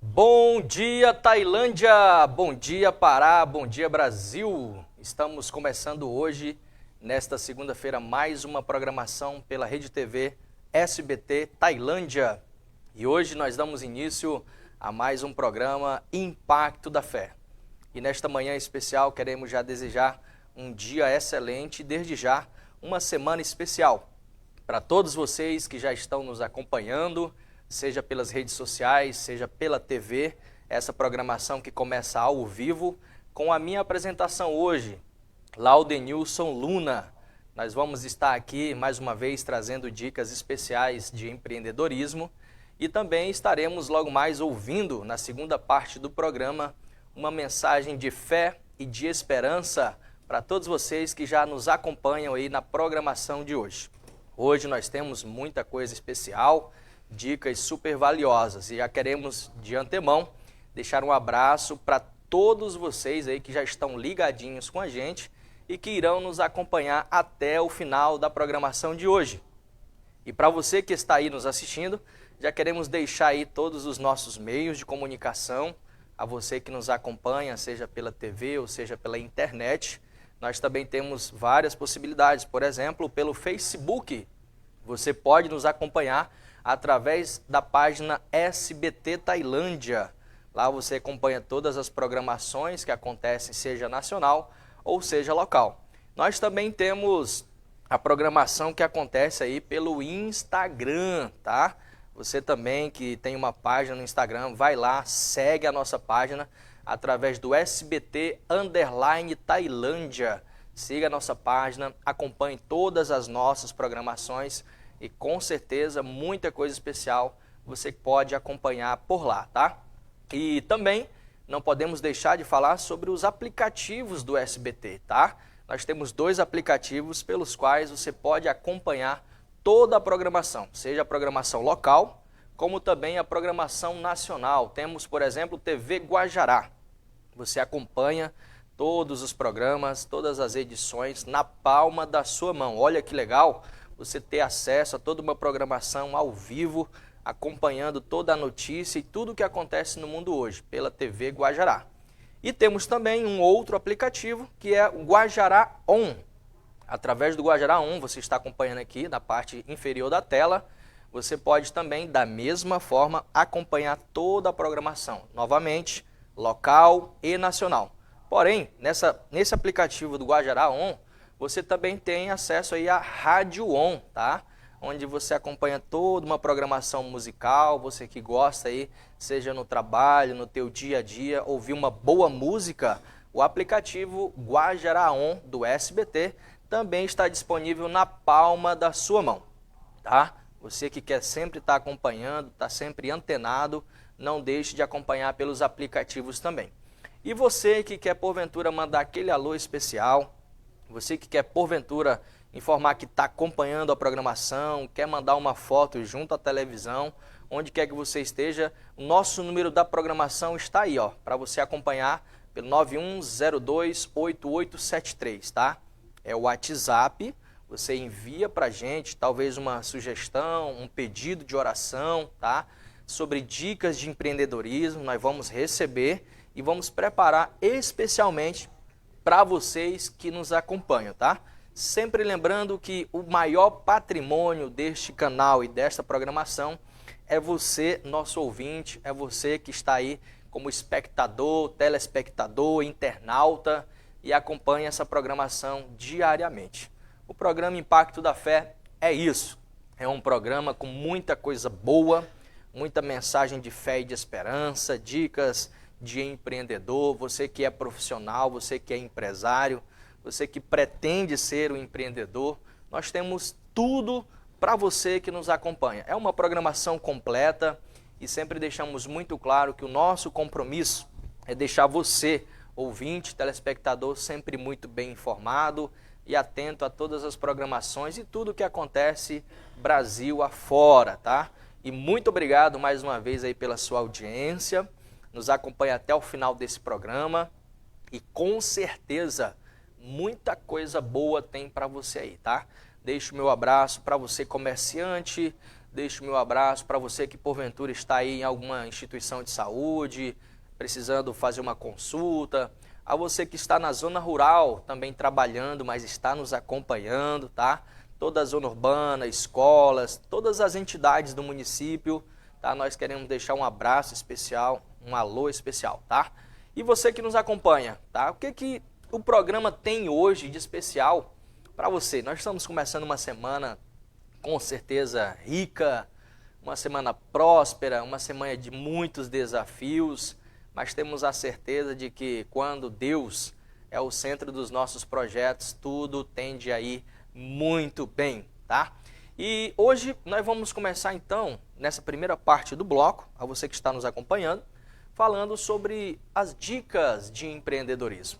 Bom dia, Tailândia! Bom dia, Pará! Bom dia, Brasil! Estamos começando hoje, nesta segunda-feira, mais uma programação pela Rede TV SBT Tailândia. E hoje nós damos início a mais um programa Impacto da Fé. E nesta manhã especial queremos já desejar um dia excelente e desde já uma semana especial para todos vocês que já estão nos acompanhando, seja pelas redes sociais, seja pela TV, essa programação que começa ao vivo, com a minha apresentação hoje, Laudenilson Luna. Nós vamos estar aqui mais uma vez trazendo dicas especiais de empreendedorismo e também estaremos logo mais ouvindo, na segunda parte do programa, uma mensagem de fé e de esperança para todos vocês que já nos acompanham aí na programação de hoje. Hoje nós temos muita coisa especial, dicas super valiosas e já queremos de antemão deixar um abraço para todos vocês aí que já estão ligadinhos com a gente e que irão nos acompanhar até o final da programação de hoje. E para você que está aí nos assistindo, já queremos deixar aí todos os nossos meios de comunicação, a você que nos acompanha, seja pela TV ou seja pela internet. Nós também temos várias possibilidades, por exemplo, pelo Facebook. Você pode nos acompanhar através da página SBT Tailândia. Lá você acompanha todas as programações que acontecem, seja nacional ou seja local. Nós também temos a programação que acontece aí pelo Instagram, tá? Você também que tem uma página no Instagram, vai lá, segue a nossa página através do SBT_Tailândia. Siga a nossa página, acompanhe todas as nossas programações e com certeza muita coisa especial você pode acompanhar por lá, tá? E também não podemos deixar de falar sobre os aplicativos do SBT, tá? Nós temos 2 aplicativos pelos quais você pode acompanhar toda a programação, seja a programação local, como também a programação nacional. Temos, por exemplo, TV Guajará. Você acompanha todos os programas, todas as edições na palma da sua mão. Olha que legal você ter acesso a toda uma programação ao vivo, acompanhando toda a notícia e tudo o que acontece no mundo hoje, pela TV Guajará. E temos também um outro aplicativo, que é o Guajará On. Através do Guajará On, você está acompanhando aqui na parte inferior da tela, você pode também, da mesma forma, acompanhar toda a programação, novamente, local e nacional. Porém, nesse aplicativo do Guajará On, você também tem acesso aí à Rádio On, tá? Onde você acompanha toda uma programação musical, você que gosta aí, seja no trabalho, no teu dia a dia, ouvir uma boa música, o aplicativo Guajará On do SBT também está disponível na palma da sua mão, tá? Você que quer sempre estar acompanhando, está sempre antenado, não deixe de acompanhar pelos aplicativos também. E você que quer porventura mandar aquele alô especial, você que quer porventura informar que está acompanhando a programação, quer mandar uma foto junto à televisão, onde quer que você esteja, o nosso número da programação está aí, ó, para você acompanhar pelo 91028873, tá? É o WhatsApp, você envia para a gente talvez uma sugestão, um pedido de oração, tá? Sobre dicas de empreendedorismo, nós vamos receber e vamos preparar especialmente para vocês que nos acompanham, tá? Sempre lembrando que o maior patrimônio deste canal e desta programação é você, nosso ouvinte, é você que está aí como espectador, telespectador, internauta e acompanha essa programação diariamente. O programa Impacto da Fé é isso, é um programa com muita coisa boa, muita mensagem de fé e de esperança, dicas de empreendedor, você que é profissional, você que é empresário, você que pretende ser um empreendedor, nós temos tudo para você que nos acompanha. É uma programação completa e sempre deixamos muito claro que o nosso compromisso é deixar você, ouvinte, telespectador, sempre muito bem informado e atento a todas as programações e tudo o que acontece Brasil afora, tá? E muito obrigado mais uma vez aí pela sua audiência. Nos acompanha até o final desse programa e com certeza muita coisa boa tem para você aí, tá? Deixo o meu abraço para você comerciante, deixo o meu abraço para você que porventura está aí em alguma instituição de saúde, precisando fazer uma consulta, a você que está na zona rural também trabalhando, mas está nos acompanhando, tá? Toda a zona urbana, escolas, todas as entidades do município, tá? Nós queremos deixar um abraço especial, um alô especial, tá? E você que nos acompanha, tá? O que o programa tem hoje de especial para você? Nós estamos começando uma semana com certeza rica, uma semana próspera, uma semana de muitos desafios, mas temos a certeza de que quando Deus é o centro dos nossos projetos, tudo tende a ir muito bem, tá? E hoje nós vamos começar então, nessa primeira parte do bloco, a você que está nos acompanhando, falando sobre as dicas de empreendedorismo,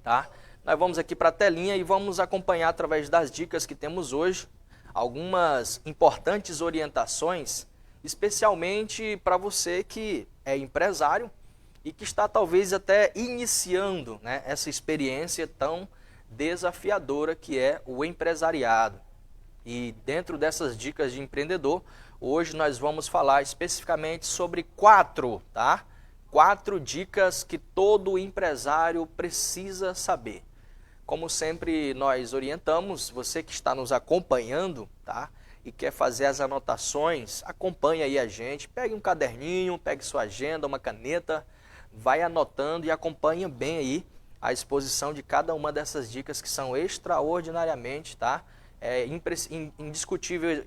tá? Nós vamos aqui para a telinha e vamos acompanhar através das dicas que temos hoje, algumas importantes orientações, especialmente para você que é empresário e que está talvez até iniciando, né, essa experiência tão desafiadora que é o empresariado. E dentro dessas dicas de empreendedor, hoje nós vamos falar especificamente sobre quatro dicas que todo empresário precisa saber. Como sempre nós orientamos, você que está nos acompanhando, tá? E quer fazer as anotações, acompanhe aí a gente, pegue um caderninho, pegue sua agenda, uma caneta, vai anotando e acompanhe bem aí a exposição de cada uma dessas dicas que são extraordinariamente, tá?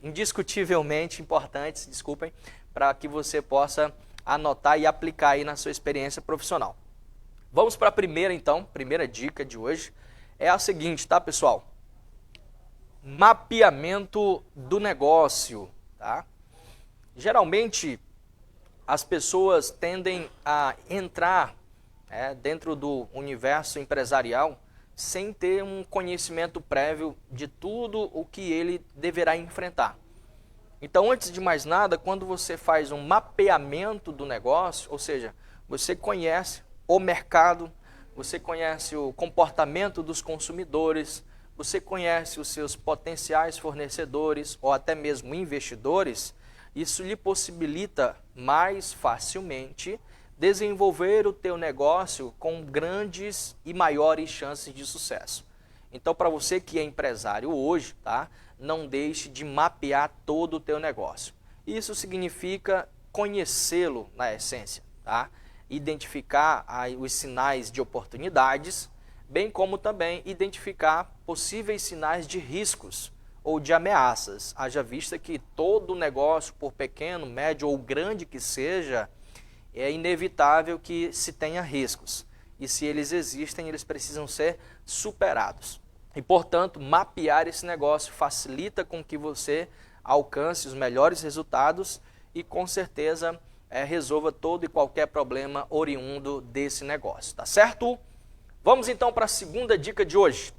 Indiscutivelmente importantes, desculpem, para que você possa anotar e aplicar aí na sua experiência profissional. Vamos para a primeira dica de hoje. É a seguinte, tá, pessoal? Mapeamento do negócio, tá? Geralmente, as pessoas tendem a entrar dentro do universo empresarial sem ter um conhecimento prévio de tudo o que ele deverá enfrentar. Então, antes de mais nada, quando você faz um mapeamento do negócio, ou seja, você conhece o mercado, você conhece o comportamento dos consumidores, você conhece os seus potenciais fornecedores ou até mesmo investidores, isso lhe possibilita mais facilmente desenvolver o teu negócio com grandes e maiores chances de sucesso. Então, para você que é empresário hoje, tá? Não deixe de mapear todo o teu negócio. Isso significa conhecê-lo na essência, tá? Identificar os sinais de oportunidades, bem como também identificar possíveis sinais de riscos ou de ameaças. Haja vista que todo negócio, por pequeno, médio ou grande que seja, é inevitável que se tenha riscos. E se eles existem, eles precisam ser superados. E, portanto, mapear esse negócio facilita com que você alcance os melhores resultados e, com certeza, resolva todo e qualquer problema oriundo desse negócio, tá certo? Vamos então para a segunda dica de hoje.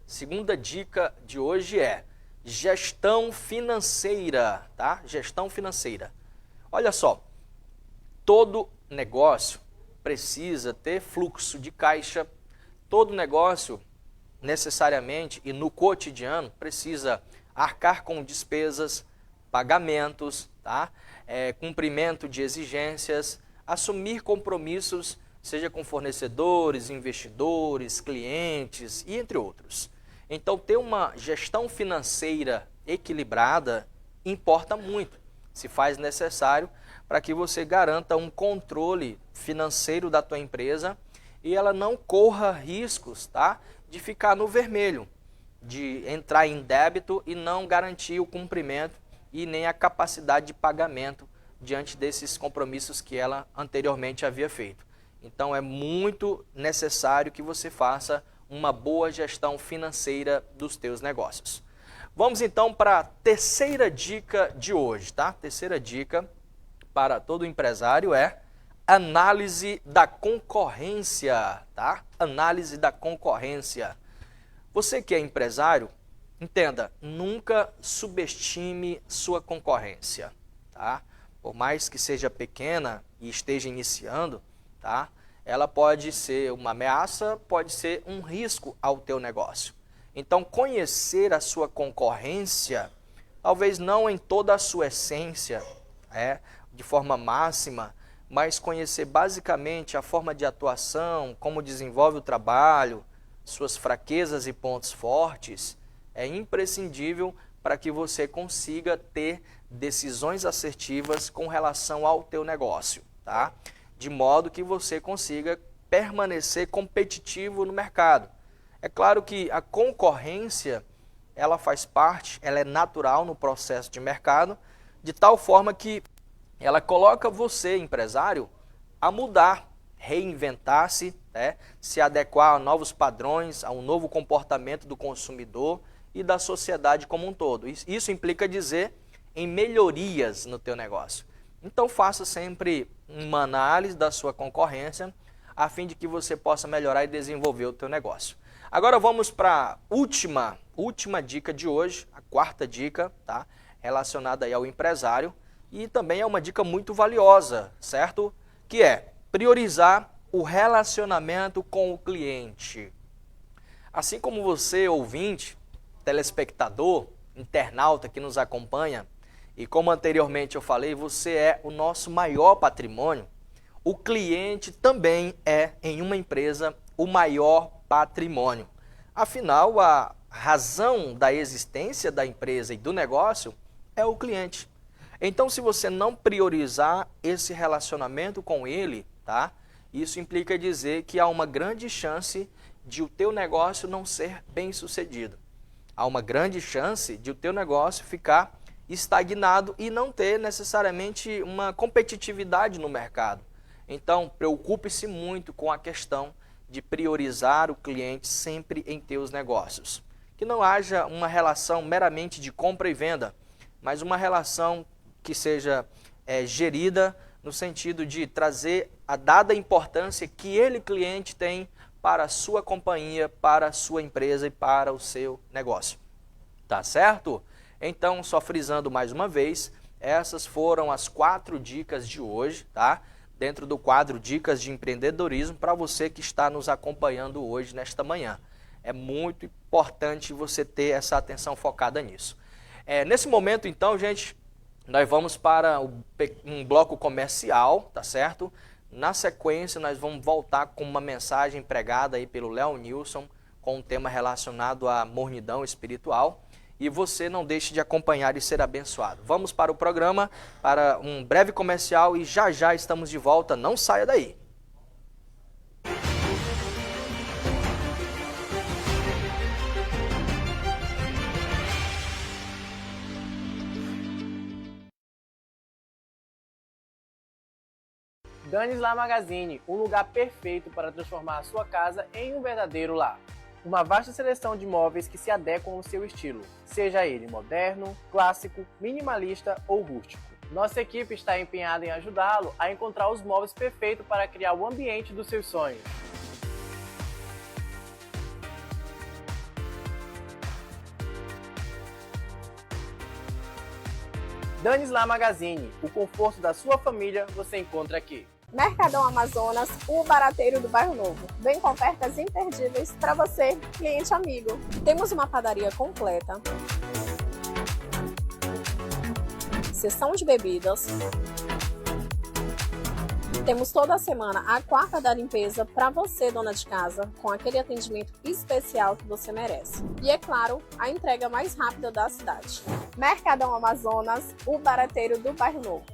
Segunda dica de hoje é gestão financeira, tá? Gestão financeira. Olha só, todo negócio precisa ter fluxo de caixa, todo negócio necessariamente e no cotidiano precisa arcar com despesas, pagamentos, tá? Cumprimento de exigências, assumir compromissos, seja com fornecedores, investidores, clientes e entre outros. Então, ter uma gestão financeira equilibrada importa muito, se faz necessário para que você garanta um controle financeiro da tua empresa e ela não corra riscos, tá? De ficar no vermelho, de entrar em débito e não garantir o cumprimento e nem a capacidade de pagamento diante desses compromissos que ela anteriormente havia feito. Então é muito necessário que você faça uma boa gestão financeira dos teus negócios. Vamos então para a terceira dica de hoje, tá? Terceira dica para todo empresário é análise da concorrência, tá? Análise da concorrência. Você que é empresário, entenda, nunca subestime sua concorrência, tá? Por mais que seja pequena e esteja iniciando, tá? Ela pode ser uma ameaça, pode ser um risco ao teu negócio. Então, conhecer a sua concorrência talvez não em toda a sua essência, de forma máxima, mas conhecer basicamente a forma de atuação, como desenvolve o trabalho, suas fraquezas e pontos fortes, é imprescindível para que você consiga ter decisões assertivas com relação ao teu negócio, tá? De modo que você consiga permanecer competitivo no mercado. É claro que a concorrência, ela faz parte, ela é natural no processo de mercado, de tal forma que ela coloca você, empresário, a mudar, reinventar-se, se adequar a novos padrões, a um novo comportamento do consumidor e da sociedade como um todo. Isso implica dizer em melhorias no teu negócio. Então faça sempre uma análise da sua concorrência, a fim de que você possa melhorar e desenvolver o teu negócio. Agora vamos para a última dica de hoje, a quarta dica, tá? Relacionada aí ao empresário, e também é uma dica muito valiosa, certo? Que é priorizar o relacionamento com o cliente. Assim como você, ouvinte, telespectador, internauta que nos acompanha, e como anteriormente eu falei, você é o nosso maior patrimônio, o cliente também é, em uma empresa, o maior patrimônio. Afinal, a razão da existência da empresa e do negócio é o cliente. Então, se você não priorizar esse relacionamento com ele, tá? Isso implica dizer que há uma grande chance de o teu negócio não ser bem sucedido. Há uma grande chance de o teu negócio ficar estagnado e não ter necessariamente uma competitividade no mercado. Então, preocupe-se muito com a questão de priorizar o cliente sempre em teus negócios. Que não haja uma relação meramente de compra e venda, mas uma relação que seja gerida no sentido de trazer a dada importância que ele, cliente, tem para a sua companhia, para a sua empresa e para o seu negócio. Tá certo? Então, só frisando mais uma vez, essas foram as 4 dicas de hoje, tá? Dentro do quadro Dicas de Empreendedorismo para você que está nos acompanhando hoje, nesta manhã. É muito importante você ter essa atenção focada nisso. Nesse momento, então, gente, nós vamos para um bloco comercial, tá certo? Na sequência, nós vamos voltar com uma mensagem pregada aí pelo Léo Nilson, com um tema relacionado à mornidão espiritual. E você não deixe de acompanhar e ser abençoado. Vamos para o programa, para um breve comercial e já já estamos de volta. Não saia daí. Danis Lar Magazine, um lugar perfeito para transformar a sua casa em um verdadeiro lar. Uma vasta seleção de móveis que se adequam ao seu estilo, seja ele moderno, clássico, minimalista ou rústico. Nossa equipe está empenhada em ajudá-lo a encontrar os móveis perfeitos para criar o ambiente dos seus sonhos. Danis Lar Magazine, o conforto da sua família você encontra aqui. Mercadão Amazonas, o barateiro do Bairro Novo. Vem com ofertas imperdíveis para você, cliente amigo. Temos uma padaria completa, seção de bebidas. Temos toda a semana a quarta da limpeza para você, dona de casa, com aquele atendimento especial que você merece. E é claro, a entrega mais rápida da cidade. Mercadão Amazonas, o barateiro do Bairro Novo.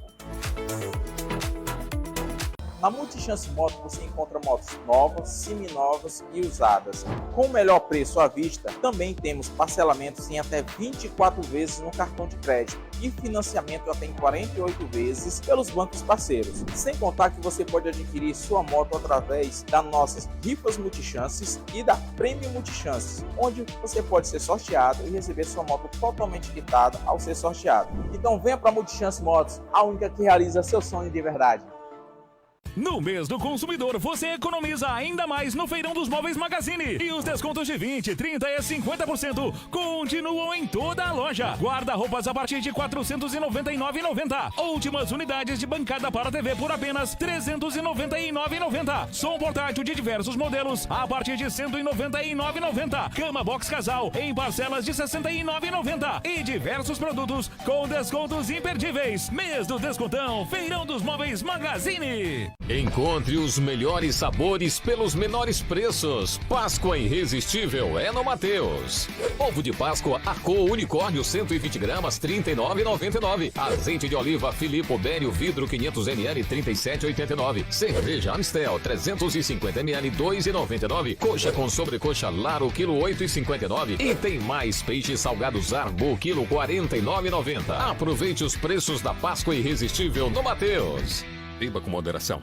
Na Multichance Motos você encontra motos novas, seminovas e usadas. Com o melhor preço à vista, também temos parcelamentos em até 24 vezes no cartão de crédito e financiamento até em 48 vezes pelos bancos parceiros. Sem contar que você pode adquirir sua moto através das nossas rifas Multichances e da Prêmio Multichances, onde você pode ser sorteado e receber sua moto totalmente quitada ao ser sorteado. Então venha para a Multichance Motos, a única que realiza seu sonho de verdade. No mês do consumidor, você economiza ainda mais no Feirão dos Móveis Magazine. E os descontos de 20%, 30% e 50% continuam em toda a loja. Guarda-roupas a partir de R$ 499,90. Últimas unidades de bancada para TV por apenas R$ 399,90. Som portátil de diversos modelos a partir de R$ 199,90. Cama box casal em parcelas de R$ 69,90. E diversos produtos com descontos imperdíveis. Mês do descontão, Feirão dos Móveis Magazine. Encontre os melhores sabores pelos menores preços. Páscoa irresistível é no Mateus. Ovo de Páscoa Acô Unicórnio 120 gramas R$ 39,99. Azeite de oliva Filippo Bério vidro 500 ml R$ 37,89. Cerveja Amstel 350 ml R$ 2,99. Coxa com sobrecoxa Laro quilo 8,59. E tem mais peixes salgados Arbo quilo 49,90. Aproveite os preços da Páscoa irresistível no Mateus. Beba com moderação.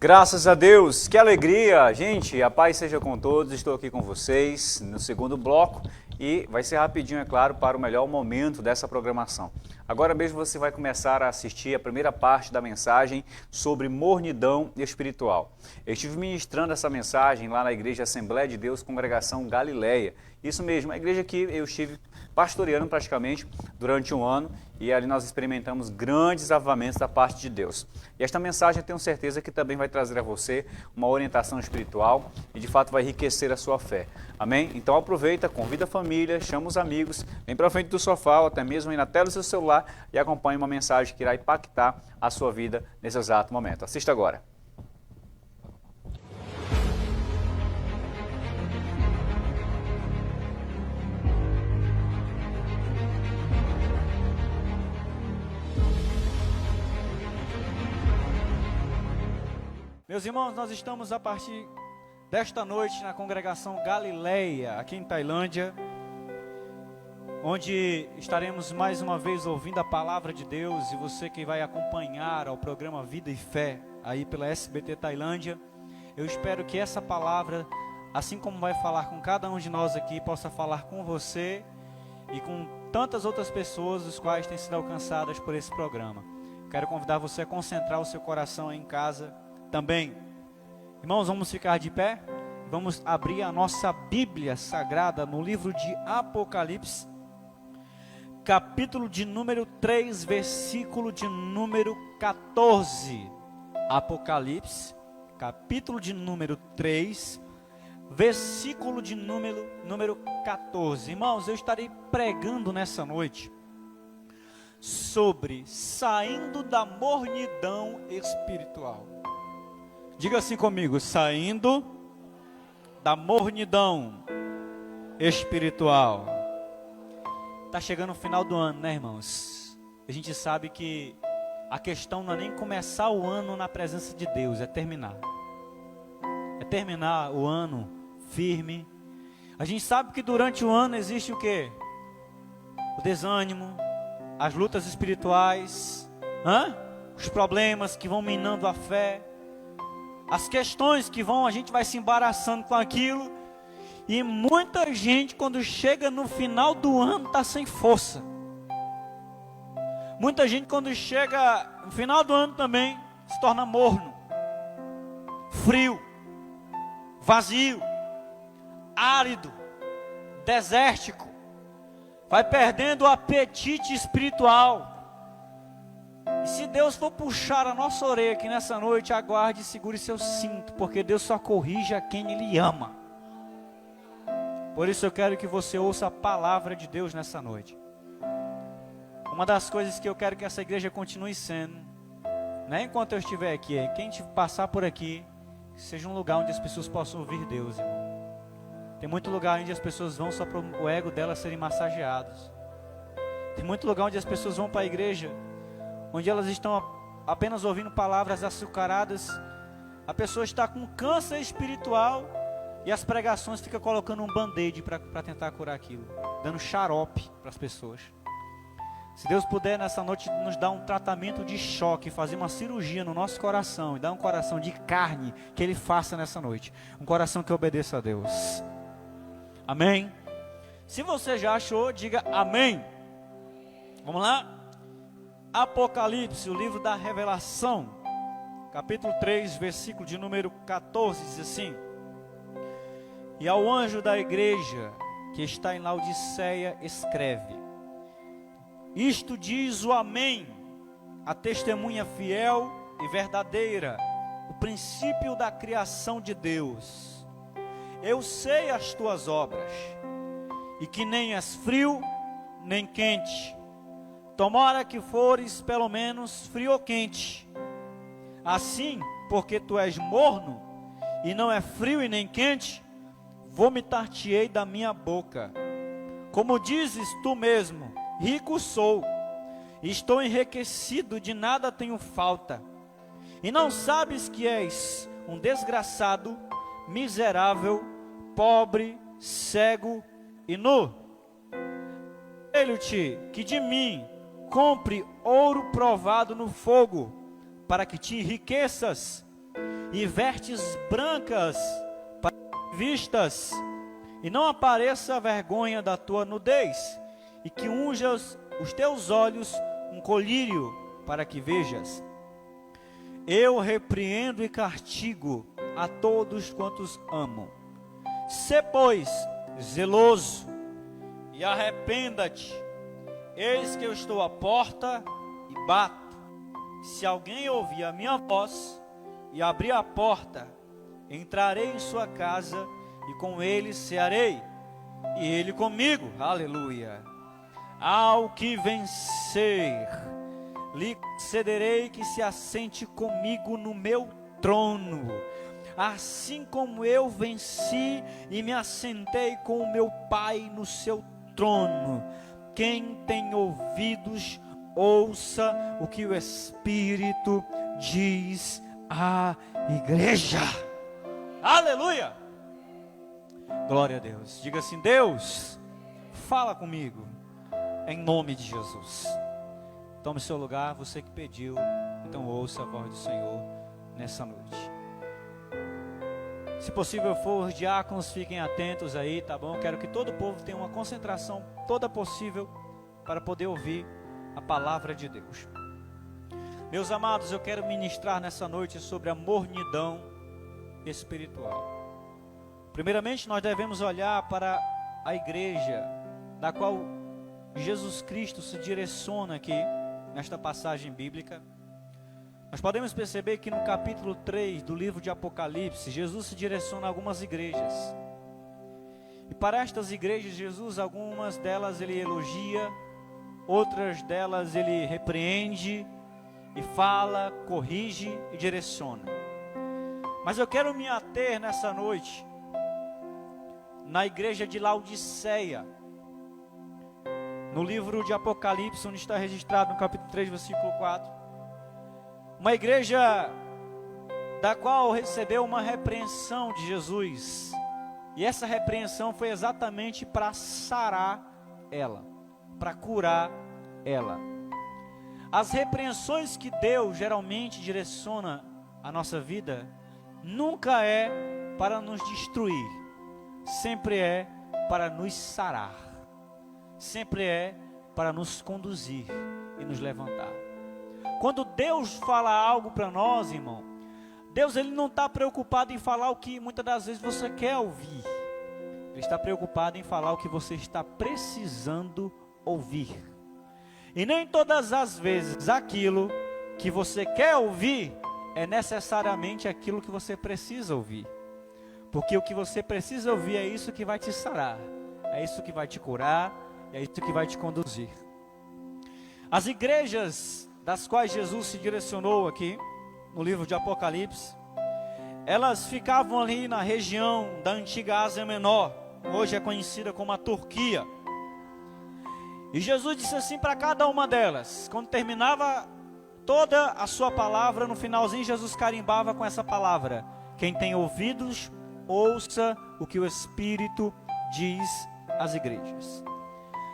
Graças a Deus, que alegria, gente, a paz seja com todos, estou aqui com vocês no segundo bloco e vai ser rapidinho, é claro, para o melhor momento dessa programação. Agora mesmo você vai começar a assistir a primeira parte da mensagem sobre mornidão espiritual. Eu estive ministrando essa mensagem lá na Igreja Assembleia de Deus, Congregação Galileia. Isso mesmo, a igreja que eu estive pastoreando praticamente durante um ano e ali nós experimentamos grandes avivamentos da parte de Deus. E esta mensagem eu tenho certeza que também vai trazer a você uma orientação espiritual e de fato vai enriquecer a sua fé. Amém? Então aproveita, convida a família, chama os amigos, vem para frente do sofá ou até mesmo aí na tela do seu celular e acompanhe uma mensagem que irá impactar a sua vida nesse exato momento. Assista agora. Meus irmãos, nós estamos a partir desta noite na congregação Galileia, aqui em Tailândia, onde estaremos mais uma vez ouvindo a palavra de Deus, e você que vai acompanhar ao programa Vida e Fé, aí pela SBT Tailândia, eu espero que essa palavra, assim como vai falar com cada um de nós aqui, possa falar com você e com tantas outras pessoas, os quais têm sido alcançadas por esse programa. Quero convidar você a concentrar o seu coração aí em casa também. Irmãos, vamos ficar de pé, vamos abrir a nossa Bíblia Sagrada no livro de Apocalipse, capítulo de número 3, versículo de número 14. Apocalipse, capítulo de número 3, versículo de número 14. Irmãos, eu estarei pregando nessa noite sobre saindo da mornidão espiritual. Diga assim comigo, saindo da mornidão espiritual. Está chegando o final do ano, né, irmãos? A gente sabe que a questão não é nem começar o ano na presença de Deus, é terminar. É terminar o ano firme. A gente sabe que durante o ano existe o quê? O desânimo, as lutas espirituais, os problemas que vão minando a fé, as questões que a gente vai se embaraçando com aquilo, e muita gente quando chega no final do ano está sem força. Muita gente quando chega no final do ano também se torna morno, frio, vazio, árido, desértico, vai perdendo o apetite espiritual. E se Deus for puxar a nossa orelha aqui nessa noite, aguarde e segure seu cinto, porque Deus só corrige a quem Ele ama. Por isso eu quero que você ouça a palavra de Deus nessa noite. Uma das coisas que eu quero que essa igreja continue sendo, né, enquanto eu estiver aqui, quem passar por aqui, seja um lugar onde as pessoas possam ouvir Deus, irmão. Tem muito lugar onde as pessoas vão só para o ego delas serem massageados. Tem muito lugar onde as pessoas vão para a igreja onde elas estão apenas ouvindo palavras açucaradas. A pessoa está com câncer espiritual e as pregações ficam colocando um band-aid para tentar curar aquilo, dando xarope para as pessoas. Se Deus puder nessa noite nos dar um tratamento de choque, fazer uma cirurgia no nosso coração e dar um coração de carne, que Ele faça nessa noite, um coração que obedeça a Deus. Amém? Se você já achou, diga amém. Vamos lá? Apocalipse, o livro da Revelação, capítulo 3, versículo de número 14, diz assim: E ao anjo da igreja que está em Laodiceia escreve: Isto diz o Amém, a testemunha fiel e verdadeira, o princípio da criação de Deus. Eu sei as tuas obras, e que nem és frio, nem quente. Tomara que fores pelo menos frio ou quente. Assim, porque tu és morno, e não é frio e nem quente, vomitar-te-ei da minha boca. Como dizes tu mesmo, rico sou, estou enriquecido, de nada tenho falta. E não sabes que és um desgraçado, miserável, pobre, cego e nu? Aconselho-te que de mim compre ouro provado no fogo, para que te enriqueças, e vestes brancas para vistas, e não apareça a vergonha da tua nudez, e que unjas os teus olhos um colírio, para que vejas. Eu repreendo e castigo a todos quantos amo. Sê, pois, zeloso, e arrependa-te. Eis que eu estou à porta e bato. Se alguém ouvir a minha voz e abrir a porta, entrarei em sua casa e com ele cearei, e ele comigo. Aleluia. Ao que vencer, lhe concederei que se assente comigo no meu trono, assim como eu venci e me assentei com o meu Pai no seu trono. Quem tem ouvidos, ouça o que o Espírito diz à igreja. Aleluia! Glória a Deus. Diga assim: Deus, fala comigo, em nome de Jesus. Tome seu lugar, você que pediu, então ouça a voz do Senhor nessa noite. Se possível for, os diáconos fiquem atentos aí, tá bom? Quero que todo o povo tenha uma concentração toda possível para poder ouvir a palavra de Deus. Meus amados, eu quero ministrar nessa noite sobre a mornidão espiritual. Primeiramente, nós devemos olhar para a igreja da qual Jesus Cristo se direciona aqui nesta passagem bíblica. Nós podemos perceber que no capítulo 3 do livro de Apocalipse, Jesus se direciona a algumas igrejas. E para estas igrejas, Jesus, algumas delas ele elogia, outras delas ele repreende e fala, corrige e direciona. Mas eu quero me ater nessa noite na igreja de Laodiceia, no livro de Apocalipse, onde está registrado no capítulo 3, versículo 4. Uma igreja da qual recebeu uma repreensão de Jesus. E essa repreensão foi exatamente para sarar ela, para curar ela. As repreensões que Deus geralmente direciona a nossa vida, nunca é para nos destruir, sempre é para nos sarar, sempre é para nos conduzir e nos levantar. Quando Deus fala algo para nós, irmão, Deus ele não está preocupado em falar o que muitas das vezes você quer ouvir. Ele está preocupado em falar o que você está precisando ouvir. E nem todas as vezes aquilo que você quer ouvir é necessariamente aquilo que você precisa ouvir. Porque o que você precisa ouvir é isso que vai te sarar, é isso que vai te curar, é isso que vai te conduzir. As igrejas das quais Jesus se direcionou aqui, no livro de Apocalipse, elas ficavam ali na região da antiga Ásia Menor, hoje é conhecida como a Turquia. E Jesus disse assim para cada uma delas, quando terminava toda a sua palavra, no finalzinho Jesus carimbava com essa palavra: quem tem ouvidos, ouça o que o Espírito diz às igrejas.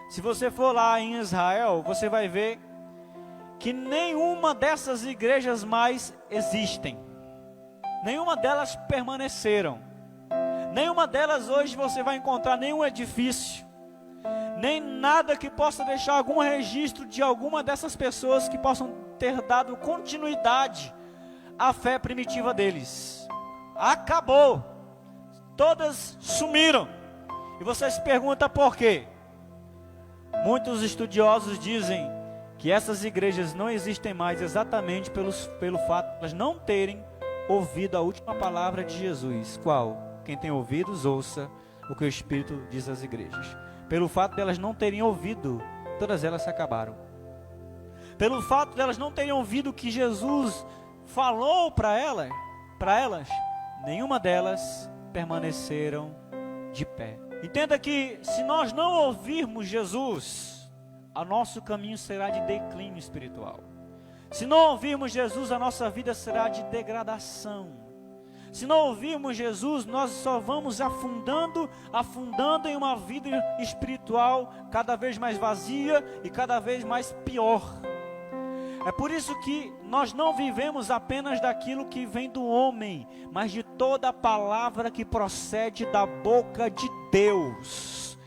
Se você for lá em Israel, você vai ver que nenhuma dessas igrejas mais existem. Nenhuma delas permaneceram. Nenhuma delas hoje você vai encontrar nenhum edifício, nem nada que possa deixar algum registro de alguma dessas pessoas que possam ter dado continuidade à fé primitiva deles. Acabou. Todas sumiram. E você se pergunta por quê? Muitos estudiosos dizem que essas igrejas não existem mais exatamente pelo fato de elas não terem ouvido a última palavra de Jesus. Qual? Quem tem ouvidos, ouça o que o Espírito diz às igrejas. Pelo fato de elas não terem ouvido, todas elas se acabaram. Pelo fato de elas não terem ouvido o que Jesus falou para elas, nenhuma delas permaneceram de pé. Entenda que se nós não ouvirmos Jesus, o nosso caminho será de declínio espiritual. Se não ouvirmos Jesus, a nossa vida será de degradação. Se não ouvirmos Jesus, nós só vamos afundando em uma vida espiritual cada vez mais vazia e cada vez mais pior. É por isso que nós não vivemos apenas daquilo que vem do homem, mas de toda a palavra que procede da boca de Deus.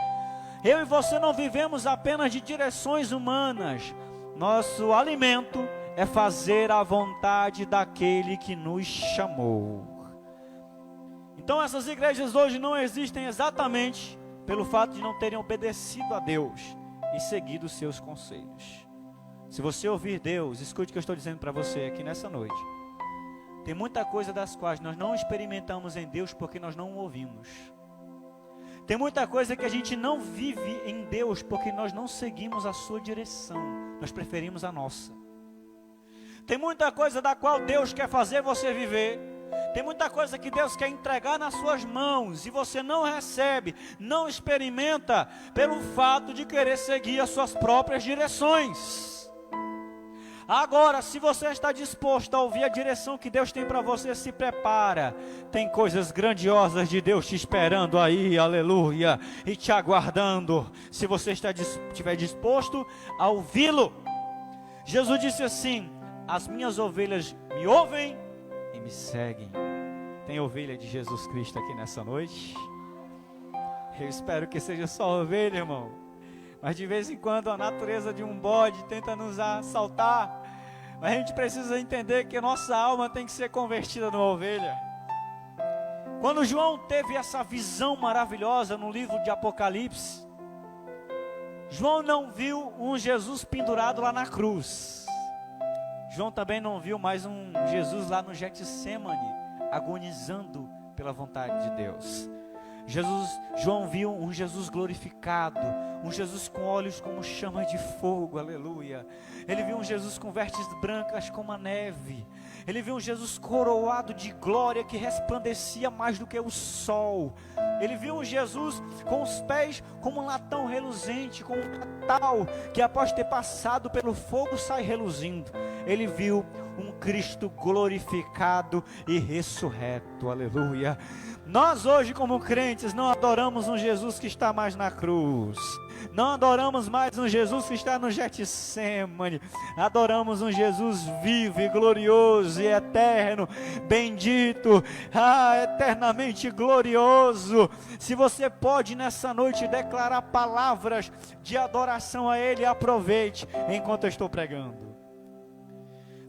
Eu e você não vivemos apenas de direções humanas. Nosso alimento é fazer a vontade daquele que nos chamou. Então essas igrejas hoje não existem exatamente pelo fato de não terem obedecido a Deus e seguido os seus conselhos. Se você ouvir Deus, escute o que eu estou dizendo para você aqui nessa noite. Tem muita coisa das quais nós não experimentamos em Deus porque nós não o ouvimos. Tem muita coisa que a gente não vive em Deus porque nós não seguimos a sua direção. Nós preferimos a nossa. Tem muita coisa da qual Deus quer fazer você viver. Tem muita coisa que Deus quer entregar nas suas mãos e você não recebe, não experimenta pelo fato de querer seguir as suas próprias direções. Agora, se você está disposto a ouvir a direção que Deus tem para você, se prepara. Tem coisas grandiosas de Deus te esperando aí, aleluia, e te aguardando, se você estiver disposto a ouvi-lo. Jesus disse assim: as minhas ovelhas me ouvem e me seguem. Tem ovelha de Jesus Cristo aqui nessa noite? Eu espero que seja só ovelha, irmão. Mas de vez em quando a natureza de um bode tenta nos assaltar. Mas a gente precisa entender que nossa alma tem que ser convertida numa ovelha. Quando João teve essa visão maravilhosa no livro de Apocalipse, João não viu um Jesus pendurado lá na cruz. João também não viu mais um Jesus lá no Getsemane, agonizando pela vontade de Deus. João viu um Jesus glorificado, um Jesus com olhos como chama de fogo, aleluia. Ele viu um Jesus com vestes brancas como a neve. Ele viu um Jesus coroado de glória que resplandecia mais do que o sol. Ele viu um Jesus com os pés como um latão reluzente, como um metal que após ter passado pelo fogo sai reluzindo. Ele viu um Cristo glorificado e ressurreto, aleluia. Nós hoje como crentes não adoramos um Jesus que está mais na cruz, não adoramos mais um Jesus que está no Getsemane, adoramos um Jesus vivo e glorioso e eterno, bendito, eternamente glorioso. Se você pode nessa noite declarar palavras de adoração a Ele, aproveite enquanto eu estou pregando.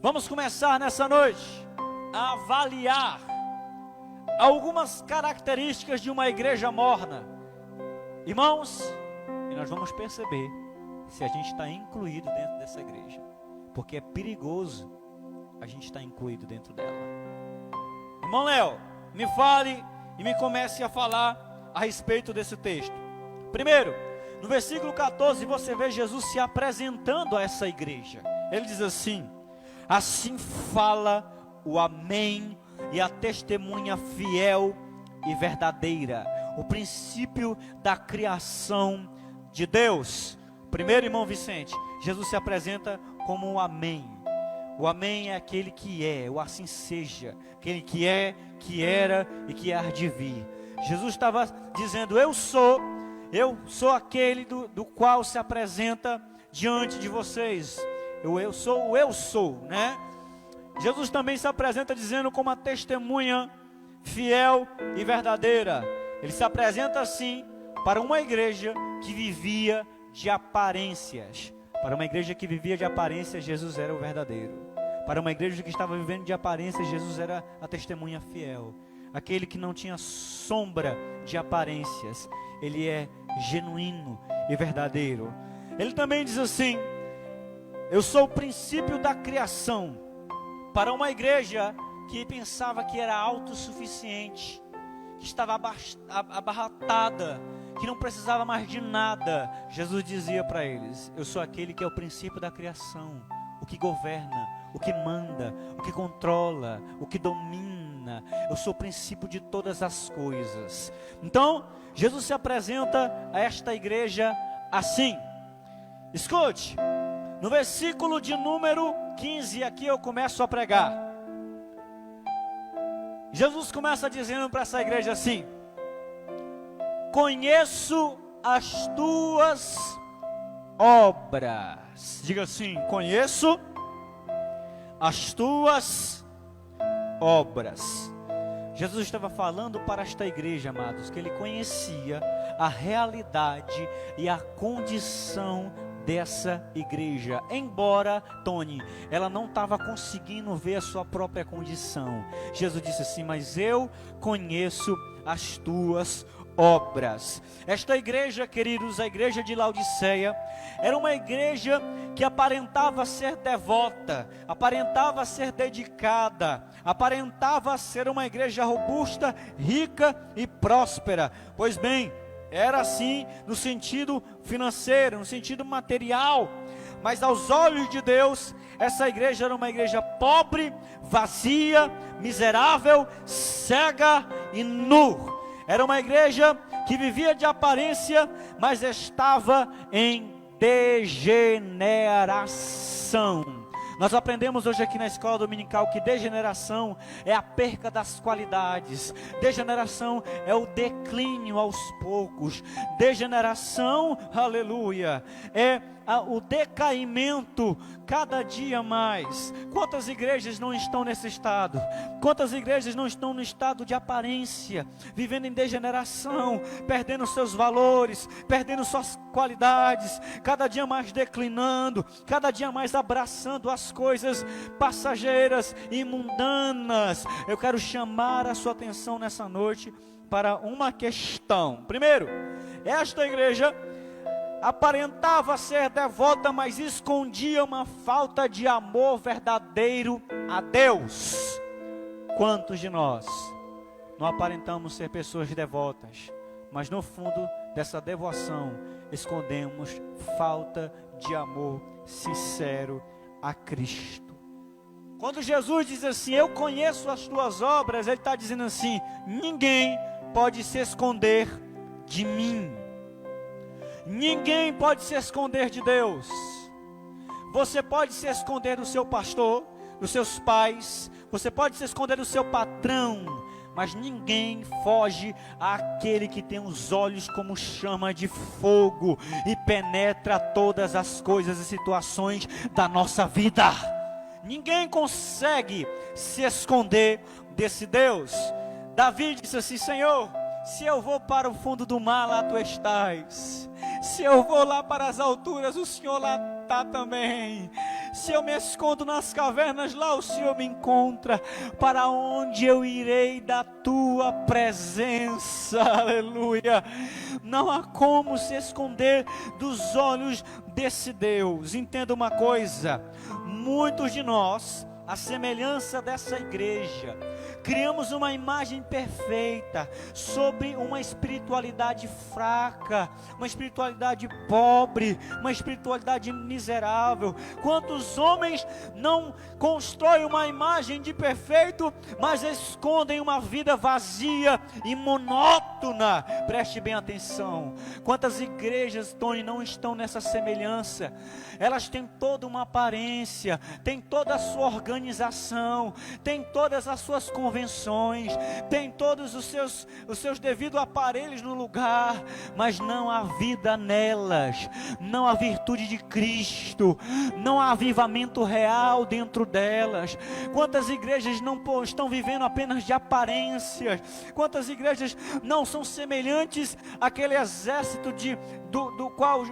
Vamos começar nessa noite a avaliar algumas características de uma igreja morna, irmãos, e nós vamos perceber se a gente está incluído dentro dessa igreja, porque é perigoso a gente estar incluído dentro dela. Irmão Léo, me fale e me comece a falar a respeito desse texto. Primeiro, no versículo 14 você vê Jesus se apresentando a essa igreja. Ele diz assim: assim fala o Amém e a testemunha fiel e verdadeira, o princípio da criação de Deus. Primeiro, irmão Vicente, Jesus se apresenta como um Amém. O amém é aquele que é, o assim seja, aquele que é, que era e que há de vir. Jesus estava dizendo, eu sou aquele do qual se apresenta diante de vocês. Eu sou, né? Jesus também se apresenta dizendo como uma testemunha fiel e verdadeira. Ele se apresenta assim para uma igreja que vivia de aparências. Para uma igreja que vivia de aparências, Jesus era o verdadeiro. Para uma igreja que estava vivendo de aparências, Jesus era a testemunha fiel. Aquele que não tinha sombra de aparências. Ele é genuíno e verdadeiro. Ele também diz assim, eu sou o princípio da criação. Para uma igreja que pensava que era autossuficiente, que estava abarrotada, que não precisava mais de nada, Jesus dizia para eles, eu sou aquele que é o princípio da criação, o que governa, o que manda, o que controla, o que domina. Eu sou o princípio de todas as coisas. Então, Jesus se apresenta a esta igreja assim. Escute, no versículo de número 15, aqui eu começo a pregar. Jesus começa dizendo para essa igreja assim: conheço as tuas obras. Diga assim, conheço as tuas obras. Jesus estava falando para esta igreja, amados, que ele conhecia a realidade e a condição dessa igreja, embora, Tony, ela não estava conseguindo ver a sua própria condição. Jesus disse assim, mas eu conheço as tuas obras. Esta igreja, queridos, a igreja de Laodiceia, era uma igreja que aparentava ser devota, aparentava ser dedicada, aparentava ser uma igreja robusta, rica e próspera. Pois bem, era assim no sentido financeiro, no sentido material, mas aos olhos de Deus, essa igreja era uma igreja pobre, vazia, miserável, cega e nu. Era uma igreja que vivia de aparência, mas estava em degeneração. Nós aprendemos hoje aqui na escola dominical que degeneração é a perca das qualidades. Degeneração é o declínio aos poucos. Degeneração, aleluia, é o decaimento cada dia mais. Quantas igrejas não estão nesse estado? Quantas igrejas não estão no estado de aparência, vivendo em degeneração, perdendo seus valores, perdendo suas qualidades, cada dia mais declinando, cada dia mais abraçando as coisas passageiras e mundanas. Eu quero chamar a sua atenção nessa noite para uma questão. Primeiro, esta igreja aparentava ser devota, mas escondia uma falta de amor verdadeiro a Deus. Quantos de nós não aparentamos ser pessoas devotas, mas no fundo dessa devoção escondemos falta de amor sincero a Cristo? Quando Jesus diz assim, eu conheço as tuas obras, ele está dizendo assim, ninguém pode se esconder de mim. Ninguém pode se esconder de Deus. Você pode se esconder do seu pastor, dos seus pais, você pode se esconder do seu patrão, mas ninguém foge àquele que tem os olhos como chama de fogo e penetra todas as coisas e situações da nossa vida. Ninguém consegue se esconder desse Deus. Davi disse assim, Senhor, se eu vou para o fundo do mar, lá tu estás. Se eu vou lá para as alturas, o Senhor lá está também. Se eu me escondo nas cavernas, lá o Senhor me encontra. Para onde eu irei da tua presença? Aleluia. Não há como se esconder dos olhos desse Deus. Entenda uma coisa, muitos de nós, a semelhança dessa igreja, Criamos uma imagem perfeita sobre uma espiritualidade fraca, uma espiritualidade pobre, uma espiritualidade miserável. Quantos homens não constroem uma imagem de perfeito, mas escondem uma vida vazia e monótona? Preste bem atenção. Quantas igrejas, Tony, não estão nessa semelhança? Elas têm toda uma aparência, têm toda a sua organização, têm todas as suas convenções, têm todos os seus devidos aparelhos no lugar, mas não há vida nelas, não há virtude de Cristo, não há avivamento real dentro delas. Quantas igrejas não estão vivendo apenas de aparências? Quantas igrejas não são semelhantes àquele exército do qual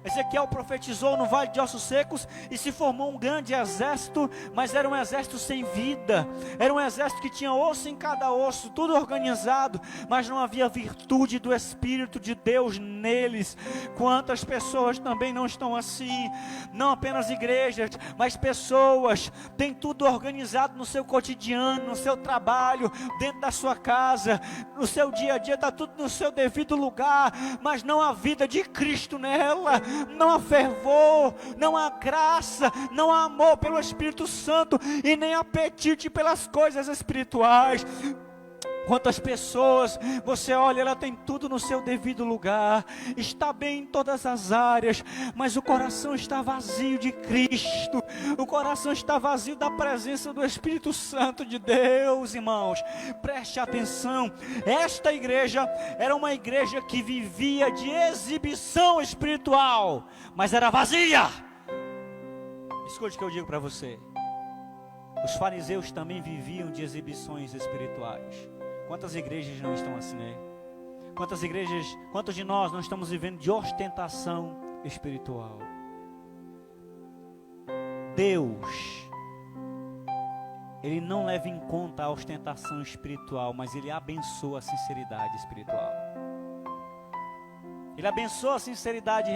Ezequiel profetizou no vale de ossos secos, e se formou um grande exército, mas era um exército sem vida, era um exército que tinha osso em cada osso, tudo organizado, mas não havia virtude do Espírito de Deus neles. Quantas pessoas também não estão assim? Não apenas igrejas, mas pessoas têm tudo organizado no seu cotidiano, no seu trabalho, dentro da sua casa, no seu dia a dia, está tudo no seu devido lugar, mas não há vida de Cristo nela. Não há fervor, não há graça, não há amor pelo Espírito Santo e nem apetite pelas coisas espirituais. Quantas pessoas, você olha, ela tem tudo no seu devido lugar, está bem em todas as áreas, mas o coração está vazio de Cristo, o coração está vazio da presença do Espírito Santo de Deus. Irmãos, preste atenção, esta igreja era uma igreja que vivia de exibição espiritual, mas era vazia. Escute o que eu digo para você, os fariseus também viviam de exibições espirituais. Quantas igrejas não estão assim, né? Quantos de nós não estamos vivendo de ostentação espiritual? Deus, Ele não leva em conta a ostentação espiritual, mas Ele abençoa a sinceridade espiritual. Ele abençoa a sinceridade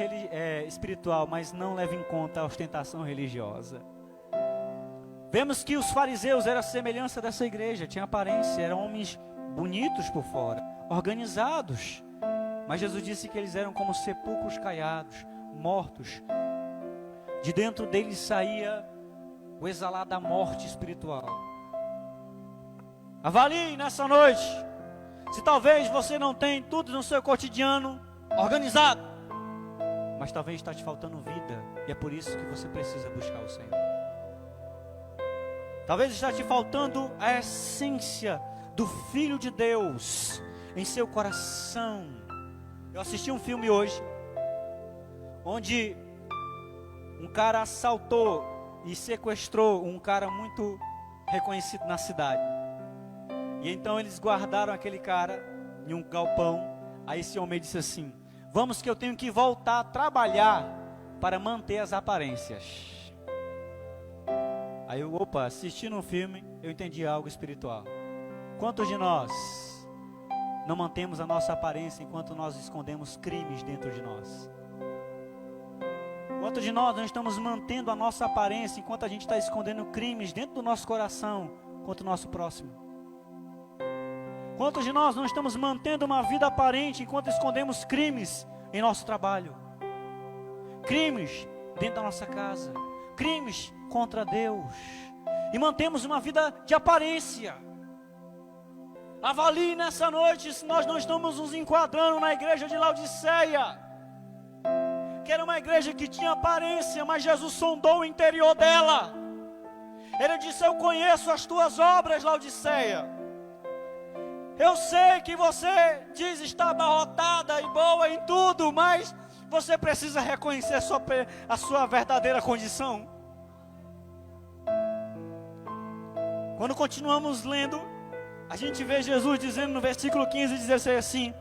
espiritual, mas não leva em conta a ostentação religiosa. Vemos que os fariseus eram a semelhança dessa igreja, tinha aparência, eram homens bonitos por fora, organizados, mas Jesus disse que eles eram como sepulcros caiados, mortos. De dentro deles saía o exalar da morte espiritual. Avalie nessa noite, se talvez você não tem tudo no seu cotidiano organizado, mas talvez está te faltando vida, e é por isso que você precisa buscar o Senhor. Talvez está te faltando a essência do Filho de Deus em seu coração. Eu assisti um filme hoje, onde um cara assaltou e sequestrou um cara muito reconhecido na cidade. E então eles guardaram aquele cara em um galpão. Aí esse homem disse assim: vamos que eu tenho que voltar a trabalhar para manter as aparências. Aí eu, assistindo um filme, eu entendi algo espiritual. Quantos de nós não mantemos a nossa aparência enquanto nós escondemos crimes dentro de nós? Quantos de nós não estamos mantendo a nossa aparência enquanto a gente está escondendo crimes dentro do nosso coração contra o nosso próximo? Quantos de nós não estamos mantendo uma vida aparente enquanto escondemos crimes em nosso trabalho? Crimes dentro da nossa casa, crimes contra Deus, e mantemos uma vida de aparência. Avalie nessa noite se nós não estamos nos enquadrando na igreja de Laodiceia, que era uma igreja que tinha aparência, mas Jesus sondou o interior dela. Ele disse: eu conheço as tuas obras, Laodiceia. Eu sei que você diz estar abarrotada e boa em tudo, mas você precisa reconhecer a sua verdadeira condição. Quando continuamos lendo, a gente vê Jesus dizendo no versículo 15, dizer assim: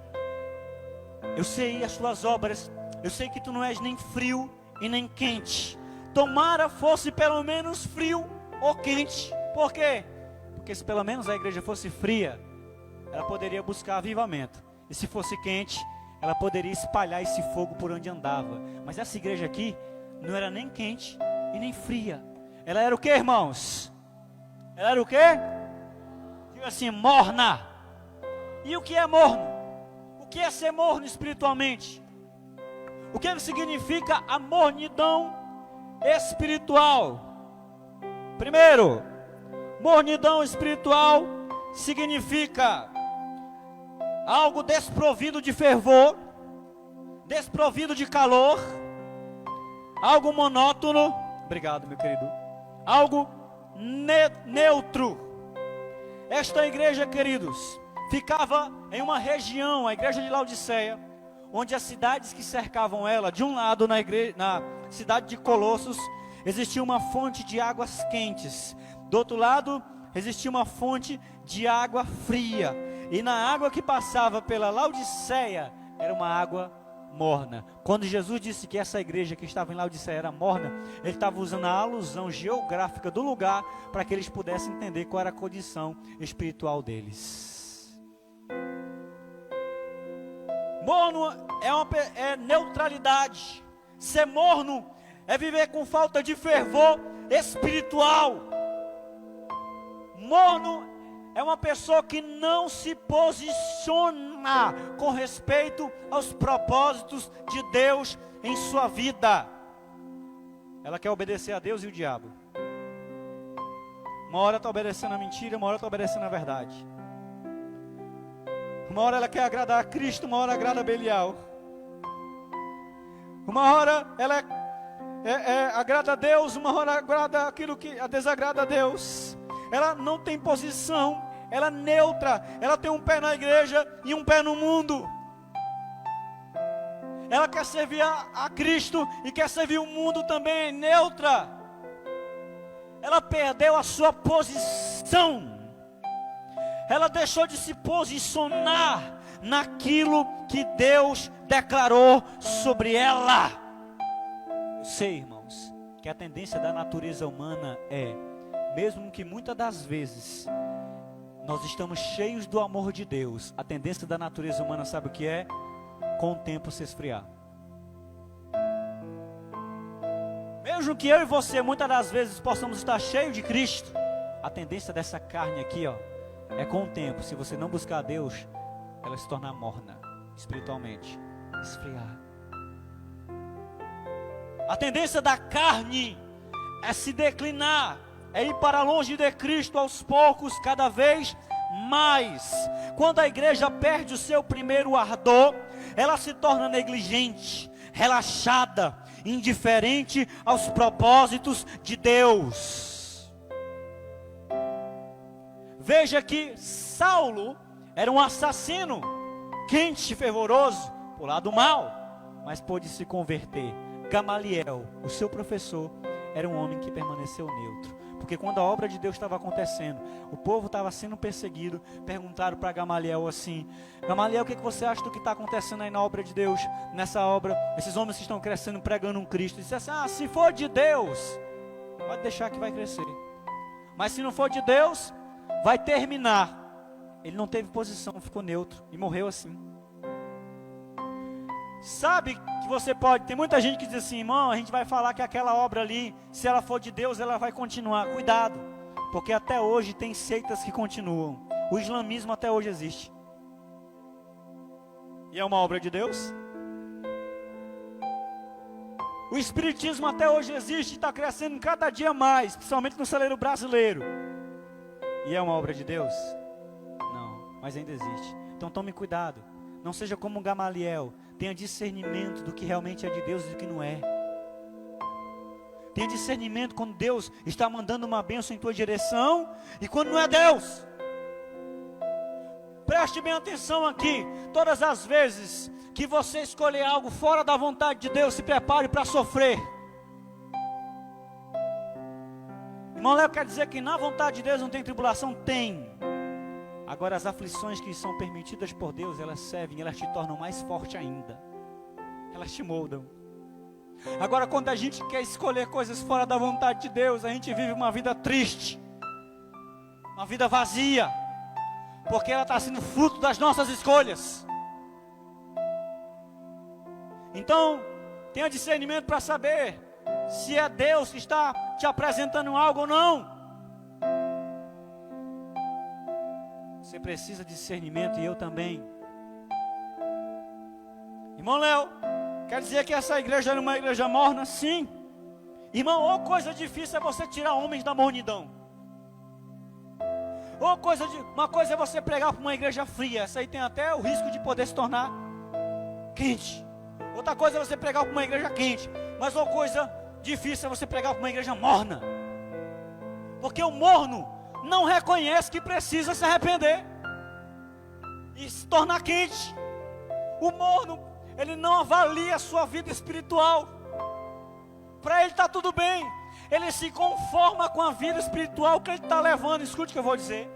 eu sei as tuas obras, eu sei que tu não és nem frio e nem quente. Tomara fosse pelo menos frio ou quente. Por quê? Porque se pelo menos a igreja fosse fria, ela poderia buscar avivamento. E se fosse quente, ela poderia espalhar esse fogo por onde andava. Mas essa igreja aqui não era nem quente e nem fria. Ela era o que, irmãos? Ela era o quê? Diga assim, morna. E o que é morno? O que é ser morno espiritualmente? O que significa a mornidão espiritual? Primeiro, mornidão espiritual significa algo desprovido de fervor, desprovido de calor, algo monótono, obrigado meu querido, algo neutro. Esta igreja, queridos, ficava em uma região, a igreja de Laodiceia, onde as cidades que cercavam ela, de um lado na cidade de Colossos, existia uma fonte de águas quentes, do outro lado existia uma fonte de água fria, e na água que passava pela Laodiceia, era uma água morna. Quando Jesus disse que essa igreja que estava em Laodiceia era morna, ele estava usando a alusão geográfica do lugar, para que eles pudessem entender qual era a condição espiritual deles. Morno é neutralidade. Ser morno é viver com falta de fervor espiritual. Morno é uma pessoa que não se posiciona com respeito aos propósitos de Deus em sua vida. Ela quer obedecer a Deus e o diabo. Uma hora está obedecendo a mentira, uma hora está obedecendo a verdade. Uma hora ela quer agradar a Cristo, uma hora agrada a Belial. Uma hora ela agrada a Deus, uma hora agrada aquilo que desagrada a Deus. Ela não tem posição, ela é neutra, ela tem um pé na igreja e um pé no mundo. Ela quer servir a Cristo e quer servir o mundo também, neutra. Ela perdeu a sua posição. Ela deixou de se posicionar naquilo que Deus declarou sobre ela. Eu sei, irmãos, que a tendência da natureza humana é, mesmo que muitas das vezes nós estamos cheios do amor de Deus, a tendência da natureza humana, sabe o que é? Com o tempo se esfriar. Mesmo que eu e você muitas das vezes possamos estar cheios de Cristo, a tendência dessa carne aqui, é com o tempo, se você não buscar a Deus, ela se tornar morna espiritualmente, esfriar. A tendência da carne é se declinar, é ir para longe de Cristo aos poucos, cada vez mais. Quando a igreja perde o seu primeiro ardor, ela se torna negligente, relaxada, indiferente aos propósitos de Deus. Veja que Saulo era um assassino, quente e fervoroso, por lado mal, mas pôde se converter. Gamaliel, o seu professor, era um homem que permaneceu neutro. Porque quando a obra de Deus estava acontecendo, o povo estava sendo perseguido, perguntaram para Gamaliel assim: Gamaliel, o que você acha do que está acontecendo aí na obra de Deus? Nessa obra, esses homens que estão crescendo, pregando um Cristo. Ele disse assim: se for de Deus, pode deixar que vai crescer. Mas se não for de Deus, vai terminar. Ele não teve posição, ficou neutro e morreu assim. Sabe que você pode, tem muita gente que diz assim: irmão, a gente vai falar que aquela obra ali, se ela for de Deus, ela vai continuar. Cuidado, porque até hoje tem seitas que continuam. O islamismo até hoje existe. E é uma obra de Deus. O espiritismo até hoje existe e está crescendo cada dia mais, principalmente no celeiro brasileiro. E é uma obra de Deus? Não, mas ainda existe. Então tome cuidado, não seja como Gamaliel. Tenha discernimento do que realmente é de Deus e do que não é. Tenha discernimento quando Deus está mandando uma bênção em tua direção e quando não é Deus. Preste bem atenção aqui. Todas as vezes que você escolher algo fora da vontade de Deus, se prepare para sofrer. Irmão Léo, quer dizer que na vontade de Deus não tem tribulação? Tem. Agora as aflições que são permitidas por Deus, elas servem, elas te tornam mais forte ainda. Elas te moldam. Agora quando a gente quer escolher coisas fora da vontade de Deus, a gente vive uma vida triste. Uma vida vazia. Porque ela está sendo fruto das nossas escolhas. Então, tenha discernimento para saber se é Deus que está te apresentando algo ou não. Você precisa de discernimento e eu também. Irmão Léo, quer dizer que essa igreja era uma igreja morna? Sim. Irmão, ou coisa difícil é você tirar homens da mornidão. Uma coisa é você pregar para uma igreja fria. Essa aí tem até o risco de poder se tornar quente. Outra coisa é você pregar para uma igreja quente. Mas uma coisa difícil é você pregar para uma igreja morna. Porque o morno não reconhece que precisa se arrepender e se tornar quente. O morno, ele não avalia a sua vida espiritual. Para ele está tudo bem. Ele se conforma com a vida espiritual que ele está levando. Escute o que eu vou dizer.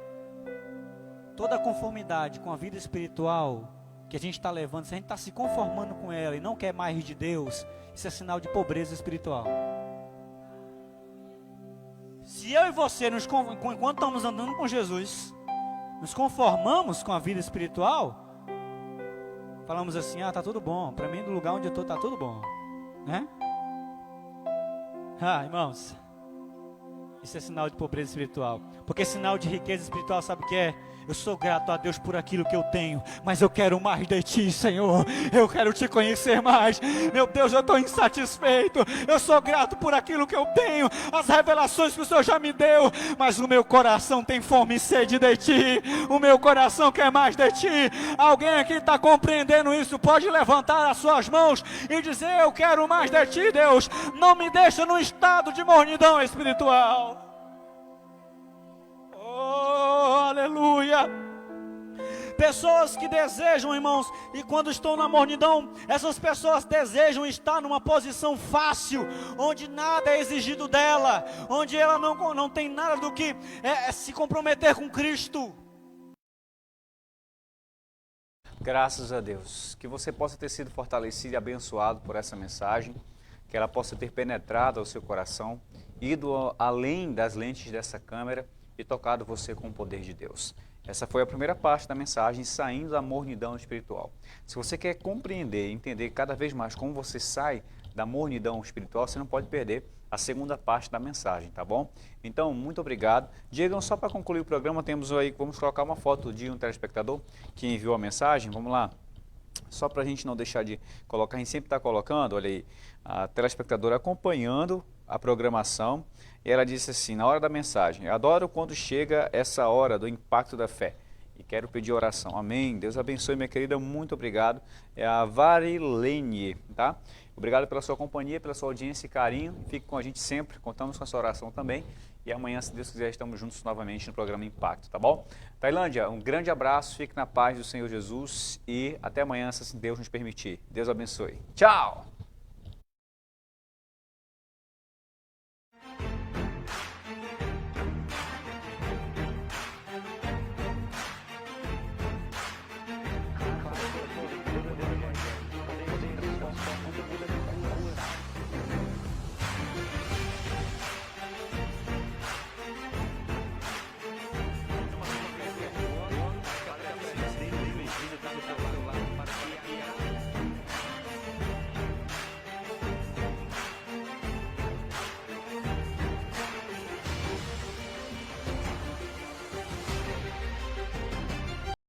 Toda conformidade com a vida espiritual que a gente está levando, se a gente está se conformando com ela e não quer mais de Deus, isso é sinal de pobreza espiritual. Se eu e você, enquanto estamos andando com Jesus, nos conformamos com a vida espiritual, falamos assim, tá tudo bom, para mim do lugar onde eu estou está tudo bom, né? Irmãos, isso é sinal de pobreza espiritual. Porque sinal de riqueza espiritual, sabe o que é? Eu sou grato a Deus por aquilo que eu tenho, mas eu quero mais de Ti, Senhor. Eu quero Te conhecer mais. Meu Deus, eu estou insatisfeito. Eu sou grato por aquilo que eu tenho, as revelações que o Senhor já me deu, mas o meu coração tem fome e sede de Ti. O meu coração quer mais de Ti. Alguém aqui está compreendendo isso? Pode levantar as suas mãos e dizer, eu quero mais de Ti, Deus. Não me deixa num estado de mornidão espiritual. Oh, aleluia. Pessoas que desejam, irmãos, e quando estão na mornidão, essas pessoas desejam estar numa posição fácil, onde nada é exigido dela, onde ela não tem nada do que se comprometer com Cristo. Graças a Deus, que você possa ter sido fortalecido e abençoado por essa mensagem, que ela possa ter penetrado ao seu coração, ido além das lentes dessa câmera e tocado você com o poder de Deus. Essa foi a primeira parte da mensagem, saindo da mornidão espiritual. Se você quer compreender e entender cada vez mais como você sai da mornidão espiritual, você não pode perder a segunda parte da mensagem, tá bom? Então, muito obrigado. Diego, só para concluir o programa, vamos colocar uma foto de um telespectador que enviou a mensagem, vamos lá. Só para a gente não deixar de colocar, a gente sempre está colocando, olha aí, a telespectadora acompanhando a programação, e ela disse assim, na hora da mensagem, adoro quando chega essa hora do impacto da fé, e quero pedir oração, amém, Deus abençoe minha querida, muito obrigado, é a Varilene, tá? Obrigado pela sua companhia, pela sua audiência e carinho, fique com a gente sempre, contamos com a sua oração também, e amanhã, se Deus quiser, estamos juntos novamente no programa Impacto, tá bom? Tailândia, um grande abraço, fique na paz do Senhor Jesus, e até amanhã, se Deus nos permitir, Deus abençoe, tchau!